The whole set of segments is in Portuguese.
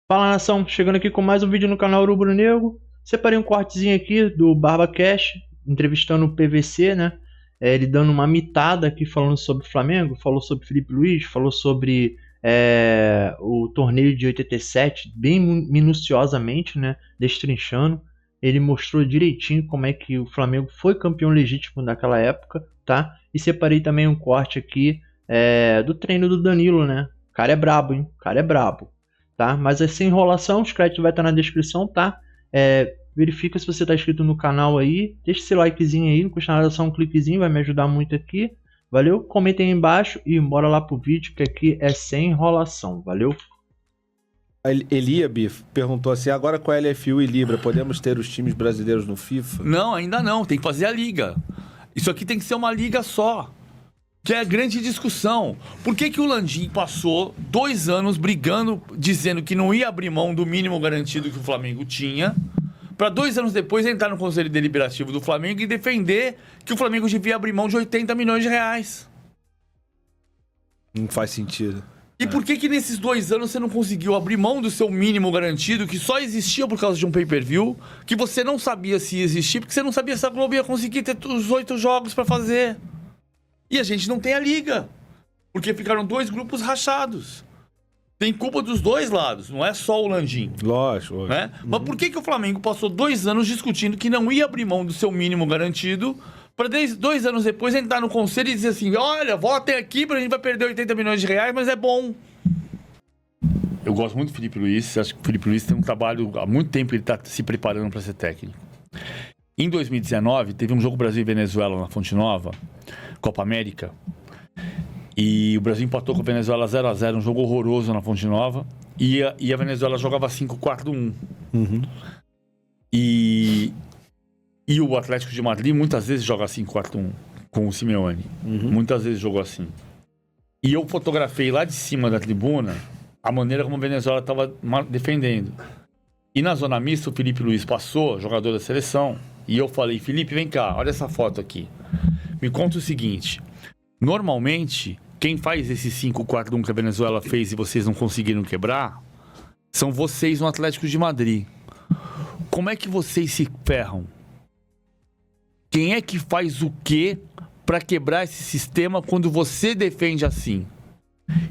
Fala, nação, chegando aqui com mais um vídeo no canal Rubro Negro. Separei um cortezinho aqui do Barba Cash, entrevistando o PVC, né? Ele dando uma mitada aqui falando sobre o Flamengo, falou sobre Felipe Luiz, falou sobre o torneio de 87, bem minuciosamente, né? Destrinchando. Ele mostrou direitinho como é que o Flamengo foi campeão legítimo naquela época, tá? E separei também um corte aqui do treino do Danilo, né? O cara é brabo, hein? O cara é brabo. Tá? Mas é sem enrolação, os créditos vai estar na descrição, tá? Verifica se você está inscrito no canal aí, deixa esse likezinho aí, não custa nada, só um cliquezinho, vai me ajudar muito aqui, valeu? Comentem aí embaixo e bora lá pro vídeo, que aqui é sem enrolação, valeu? A Eliabe perguntou assim, agora com a LFU e Libra, podemos ter os times brasileiros no FIFA? Não, ainda não, tem que fazer a liga. Isso aqui tem que ser uma liga só. Que é a grande discussão. Por que que o Landim passou 2 anos brigando, dizendo que não ia abrir mão do mínimo garantido que o Flamengo tinha, para 2 anos depois entrar no Conselho Deliberativo do Flamengo e defender que o Flamengo devia abrir mão de 80 milhões de reais? Não faz sentido. E por que que nesses 2 anos você não conseguiu abrir mão do seu mínimo garantido, que só existia por causa de um pay-per-view, que você não sabia se existia, porque você não sabia se a Globo ia conseguir ter os 8 jogos para fazer? E a gente não tem a liga, porque ficaram 2 grupos rachados. Tem culpa dos 2 lados, não é só o Landim. Lógico. Né? Mas por que que o Flamengo passou 2 anos discutindo que não ia abrir mão do seu mínimo garantido, para 2 anos depois entrar no conselho e dizer assim, olha, votem aqui, a gente vai perder 80 milhões de reais, mas é bom. Eu gosto muito do Felipe Luiz, acho que o Felipe Luiz tem um trabalho, há muito tempo ele está se preparando para ser técnico. Em 2019, teve um jogo Brasil e Venezuela na Fonte Nova, Copa América, e o Brasil empatou com a Venezuela 0-0, um jogo horroroso na Fonte Nova, e a Venezuela jogava 5-4-1. E o Atlético de Madrid muitas vezes joga 5-4-1 com o Simeone. Muitas vezes jogou assim. E eu fotografei lá de cima da tribuna a maneira como a Venezuela estava defendendo. E na zona mista o Felipe Luiz passou, jogador da seleção, e eu falei, Felipe, vem cá, olha essa foto aqui. Me conta o seguinte, normalmente, quem faz esse 5-4-1 que a Venezuela fez e vocês não conseguiram quebrar, são vocês no Atlético de Madrid. Como é que vocês se ferram? Quem é que faz o quê para quebrar esse sistema quando você defende assim?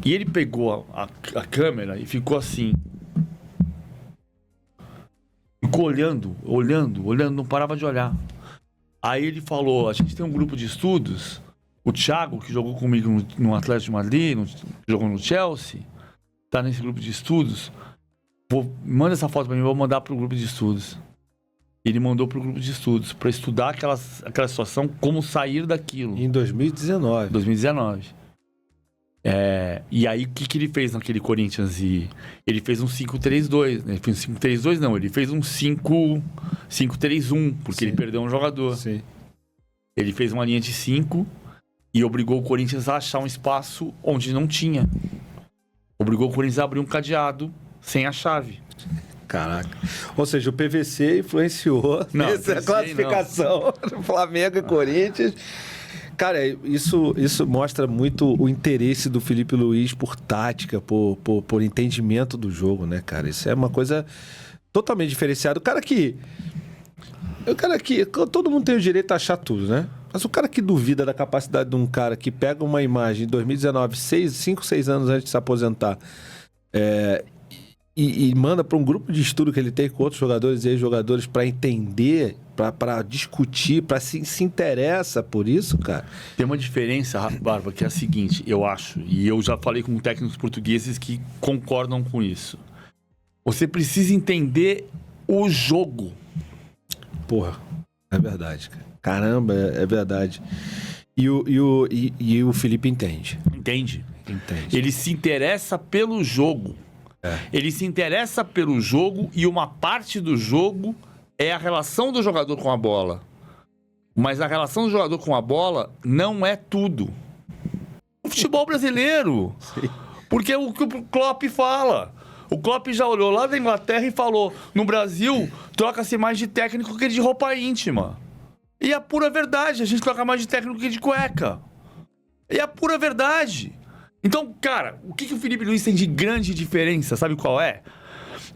E ele pegou a câmera e ficou assim. Ficou olhando, não parava de olhar. Aí ele falou, a gente tem um grupo de estudos, o Thiago, que jogou comigo no Atlético de Madrid, jogou no Chelsea, tá nesse grupo de estudos, manda essa foto pra mim, vou mandar pro grupo de estudos. Ele mandou pro grupo de estudos, pra estudar aquela situação, como sair daquilo. Em 2019. 2019. E aí, o que ele fez naquele Corinthians? Ele fez um 5-3-2. Ele fez um 5-3-2, não. Ele fez um 5-3-1, porque Sim. ele perdeu um jogador. Sim. Ele fez uma linha de 5 e obrigou o Corinthians a achar um espaço onde não tinha. Obrigou o Corinthians a abrir um cadeado sem a chave. Caraca. Ou seja, o PVC influenciou nessa classificação do Flamengo e Corinthians. Cara, isso mostra muito o interesse do Felipe Luiz por tática, por entendimento do jogo, né, cara? Isso é uma coisa totalmente diferenciada. O cara que... Todo mundo tem o direito a achar tudo, né? Mas o cara que duvida da capacidade de um cara que pega uma imagem em 2019, 5, 6 anos antes de se aposentar, e manda para um grupo de estudo que ele tem com outros jogadores e ex-jogadores para entender, para discutir, para se interessa por isso, cara. Tem uma diferença, Barba, que é a seguinte, eu acho, e eu já falei com técnicos portugueses que concordam com isso. Você precisa entender o jogo. Porra, é verdade, cara. Caramba, é verdade. E o Felipe entende. Entende? Entende. Ele se interessa pelo jogo. Ele se interessa pelo jogo e uma parte do jogo é a relação do jogador com a bola. Mas a relação do jogador com a bola não é tudo. O futebol brasileiro. Sim. Porque é o que o Klopp fala. O Klopp já olhou lá da Inglaterra e falou, no Brasil, troca-se mais de técnico que de roupa íntima. E é a pura verdade, a gente troca mais de técnico que de cueca. E é a pura verdade. Então, cara, o que o Felipe Luiz tem de grande diferença, sabe qual é?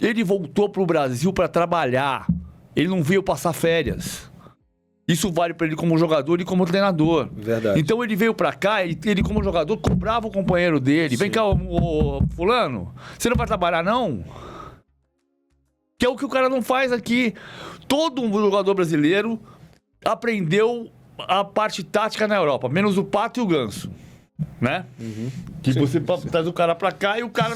Ele voltou pro Brasil para trabalhar. Ele não veio passar férias. Isso vale para ele como jogador e como treinador. Verdade. Então ele veio para cá, ele como jogador cobrava o companheiro dele. Sim. Vem cá, fulano, você não vai trabalhar não? Que é o que o cara não faz aqui. Todo jogador brasileiro aprendeu a parte tática na Europa, menos o Pato e o Ganso, né? Que você traz o cara para cá e o cara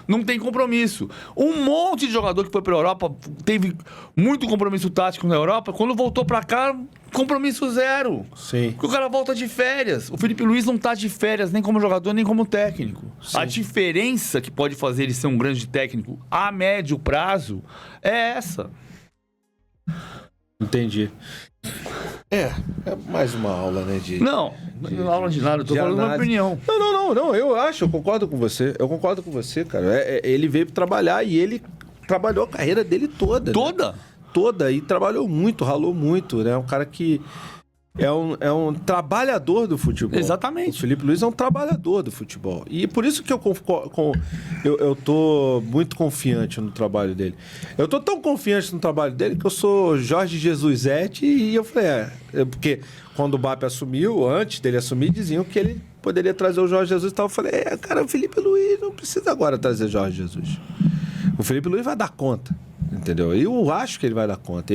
não tem compromisso. Um monte de jogador que foi pra Europa teve muito compromisso tático na Europa. Quando voltou pra cá, compromisso zero. Sim. Porque o cara volta de férias. O Felipe Luiz não tá de férias nem como jogador, nem como técnico. Sim. A diferença que pode fazer ele ser um grande técnico a médio prazo é essa. Entendi. É mais uma aula, né? Não é aula de nada, eu tô falando uma opinião. Não, eu concordo com você. Eu concordo com você, cara. Ele veio trabalhar e ele trabalhou a carreira dele toda. Toda? Né? Toda. E trabalhou muito, ralou muito, né? Um cara que é um trabalhador do futebol. Exatamente. O Felipe Luiz é um trabalhador do futebol. E por isso que eu tô muito confiante no trabalho dele. Eu tô tão confiante no trabalho dele que eu sou Jorge Jesusete e eu falei, porque quando o BAP assumiu, antes dele assumir, diziam que ele poderia trazer o Jorge Jesus e tal. Eu falei, cara, o Felipe Luiz não precisa agora trazer Jorge Jesus. O Felipe Luiz vai dar conta. Entendeu? Eu acho que ele vai dar conta.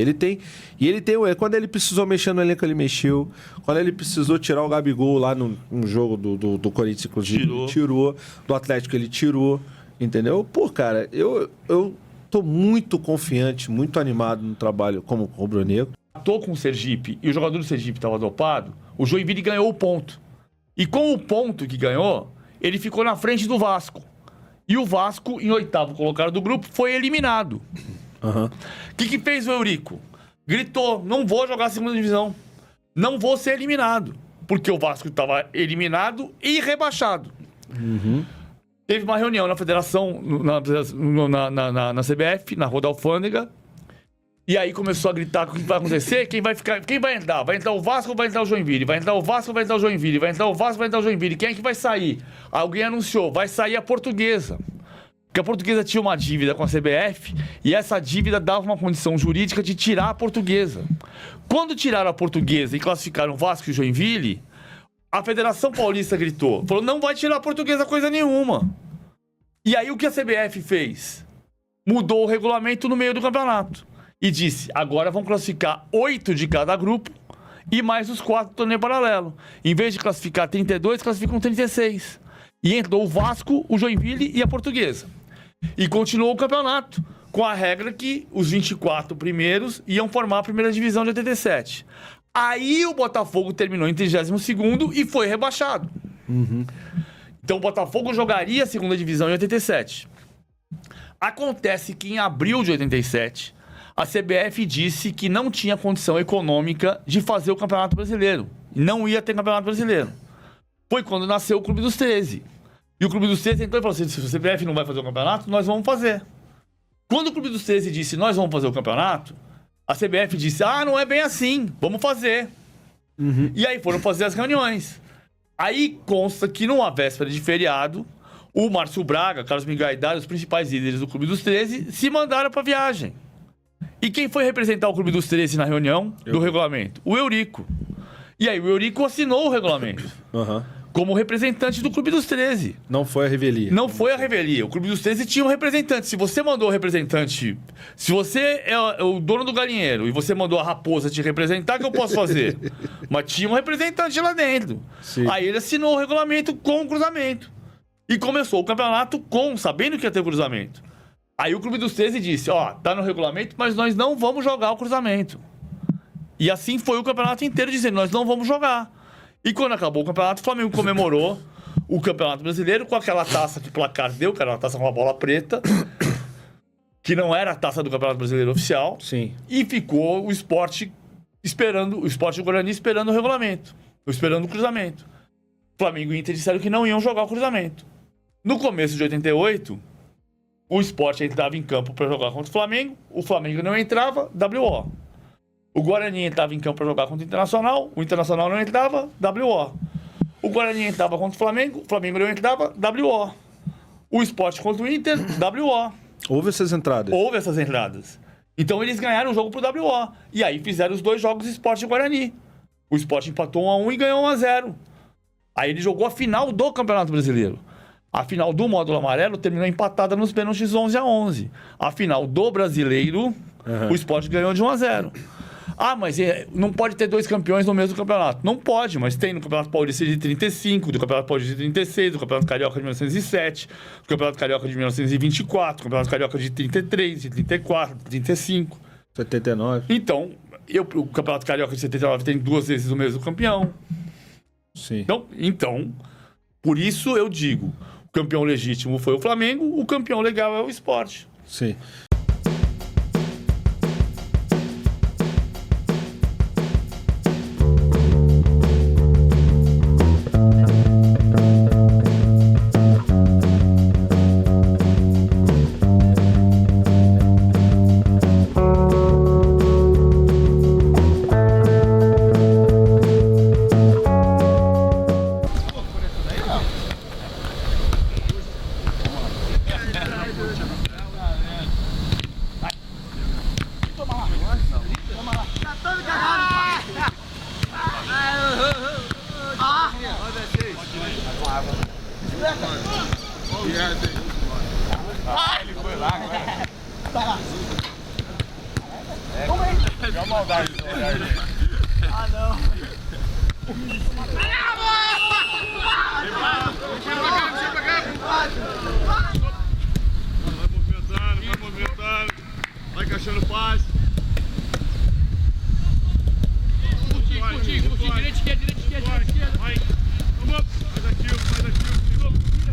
Quando ele precisou mexer no elenco, ele mexeu. Quando ele precisou tirar o Gabigol lá no jogo do Corinthians, inclusive, tirou. Do Atlético, ele tirou. Entendeu? Pô, cara, eu tô muito confiante, muito animado no trabalho como rubro-negro. Tô com o Sergipe e o jogador do Sergipe estava dopado, o Joinville ganhou o ponto. E com o ponto que ganhou, ele ficou na frente do Vasco. E o Vasco, em 8º colocado do grupo, foi eliminado. O que fez o Eurico? Gritou, não vou jogar a 2ª divisão. Não vou ser eliminado. Porque o Vasco estava eliminado e rebaixado. Teve uma reunião na federação, na CBF, na Rua da Alfândega. E aí começou a gritar o que vai acontecer, quem vai entrar? Vai entrar o Vasco ou vai entrar o Joinville? Vai entrar o Vasco ou vai entrar o Joinville? Vai entrar o Vasco ou vai entrar o Joinville? Quem é que vai sair? Alguém anunciou, vai sair a Portuguesa. Porque a Portuguesa tinha uma dívida com a CBF e essa dívida dava uma condição jurídica de tirar a Portuguesa. Quando tiraram a Portuguesa e classificaram o Vasco e o Joinville, a Federação Paulista gritou, falou, não vai tirar a Portuguesa coisa nenhuma. E aí o que a CBF fez? Mudou o regulamento no meio do campeonato. E disse, agora vão classificar 8 de cada grupo e mais os 4 do torneio paralelo. Em vez de classificar 32, classificam 36. E entrou o Vasco, o Joinville e a Portuguesa. E continuou o campeonato, com a regra que os 24 primeiros iam formar a primeira divisão de 87. Aí o Botafogo terminou em 32º e foi rebaixado. Então o Botafogo jogaria a 2ª divisão em 87. Acontece que em abril de 87... a CBF disse que não tinha condição econômica de fazer o Campeonato Brasileiro. Não ia ter Campeonato Brasileiro. Foi quando nasceu o Clube dos 13. E o Clube dos 13 então falou assim, se a CBF não vai fazer o campeonato, nós vamos fazer. Quando o Clube dos 13 disse, nós vamos fazer o campeonato, a CBF disse, não é bem assim, vamos fazer. E aí foram fazer as reuniões. Aí consta que numa véspera de feriado, o Márcio Braga, Carlos Miguel Aidar, os principais líderes do Clube dos 13, se mandaram pra viagem. E quem foi representar o Clube dos 13 na reunião do regulamento? O Eurico. E aí o Eurico assinou o regulamento. Como representante do Clube dos 13. Não foi a revelia. Não foi a revelia. O Clube dos 13 tinha um representante. Se você mandou o representante... Se você é o dono do galinheiro e você mandou a raposa te representar, o que eu posso fazer? Mas tinha um representante lá dentro. Sim. Aí ele assinou o regulamento com o cruzamento. E começou o campeonato sabendo que ia ter cruzamento. Aí o Clube dos 13 disse, tá no regulamento, mas nós não vamos jogar o cruzamento. E assim foi o campeonato inteiro, dizendo, nós não vamos jogar. E quando acabou o campeonato, o Flamengo comemorou o Campeonato Brasileiro com aquela taça que o placar deu, que era uma taça com uma bola preta, que não era a taça do Campeonato Brasileiro oficial. Sim. E ficou o Sport esperando, o Sport e o Guarani esperando o regulamento, esperando o cruzamento. Flamengo e Inter disseram que não iam jogar o cruzamento. No começo de 88... o Sport entrava em campo para jogar contra o Flamengo não entrava, WO. O Guarani entrava em campo para jogar contra o Internacional não entrava, WO. O Guarani entrava contra o Flamengo não entrava, WO. O Sport contra o Inter, WO. Houve essas entradas. Houve essas entradas. Então eles ganharam o jogo pro WO. E aí fizeram os 2 jogos Sport e Guarani. O Sport empatou 1-1 e ganhou 1-0. Aí ele jogou a final do Campeonato Brasileiro. A final do módulo amarelo terminou empatada nos pênaltis 11-11. A final do Brasileiro, o Sport ganhou de 1-0. Ah, mas não pode ter 2 campeões no mesmo campeonato. Não pode, mas tem no Campeonato Paulista de 35, do Campeonato Paulista de 36, do Campeonato Carioca de 1907, do Campeonato Carioca de 1924, do Campeonato Carioca de 33, de 34, de 35. 79. Então, o Campeonato Carioca de 79 tem 2 vezes o mesmo campeão. Sim. Então, por isso eu digo, o campeão legítimo foi o Flamengo, o campeão legal é o Sport. Sim. Ele foi lá, agora. Tá lá. Deu uma maldade. Ah, não. Deixa pra cá. Vai movimentando. Vai encaixando passe. Curtir, direita, esquerda. Vai. Vamos, faz aquilo.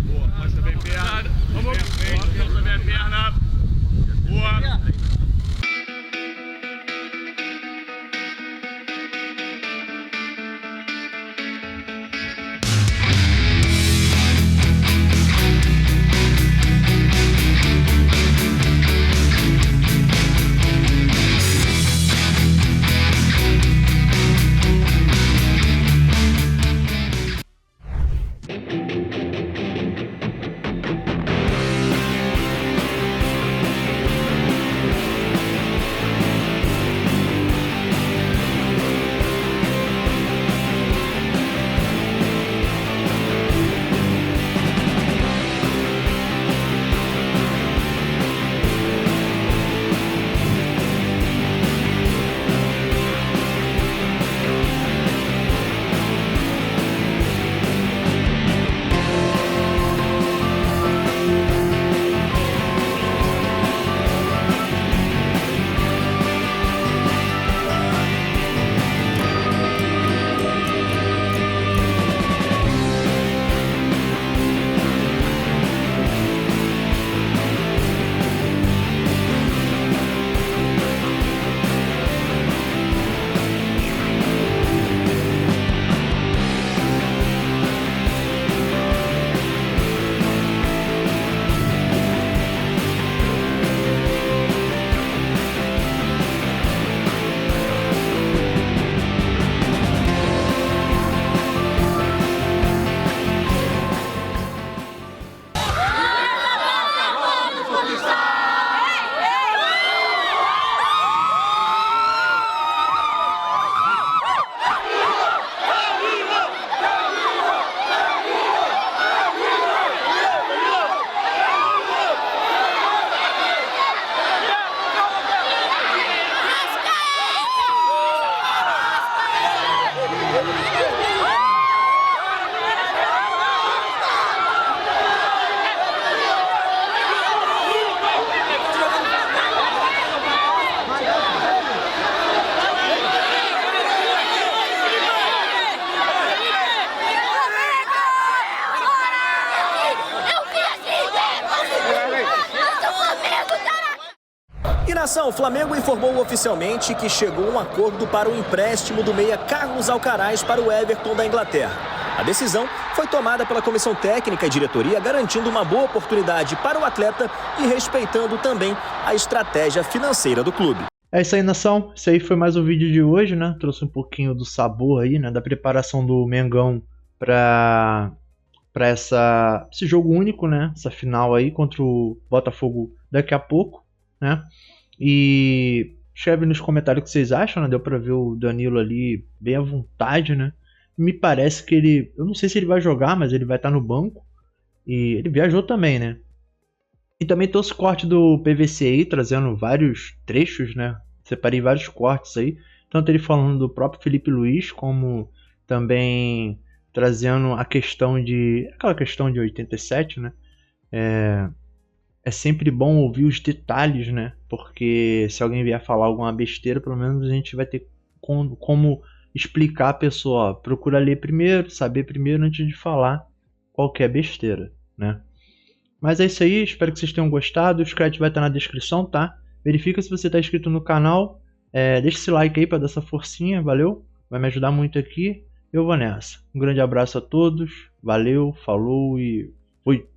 Boa, mostra bem a perna. Vamos, mostra bem a perna. Boa. O Flamengo informou oficialmente que chegou a um acordo para o empréstimo do meia Carlos Alcaraz para o Everton da Inglaterra. A decisão foi tomada pela comissão técnica e diretoria, garantindo uma boa oportunidade para o atleta e respeitando também a estratégia financeira do clube. É isso aí, nação. Esse aí foi mais um vídeo de hoje, né? Trouxe um pouquinho do sabor aí, né? Da preparação do Mengão para para esse jogo único, né? Essa final aí contra o Botafogo daqui a pouco, né? E escreve nos comentários o que vocês acham, né? Deu para ver o Danilo ali bem à vontade, né? Me parece que ele, eu não sei se ele vai jogar, mas ele vai estar no banco. E ele viajou também, né? E também trouxe corte do PVC aí, trazendo vários trechos, né? Separei vários cortes aí. Tanto ele falando do próprio Felipe Luiz, como também trazendo a questão de... aquela questão de 87, né? É sempre bom ouvir os detalhes, né? Porque se alguém vier falar alguma besteira, pelo menos a gente vai ter como explicar a pessoa. Ó, procura ler primeiro, saber primeiro antes de falar qualquer besteira, né? Mas é isso aí, espero que vocês tenham gostado. O crédito vai estar na descrição, tá? Verifica se você está inscrito no canal. Deixa esse like aí para dar essa forcinha, valeu? Vai me ajudar muito aqui. Eu vou nessa. Um grande abraço a todos. Valeu, falou e fui!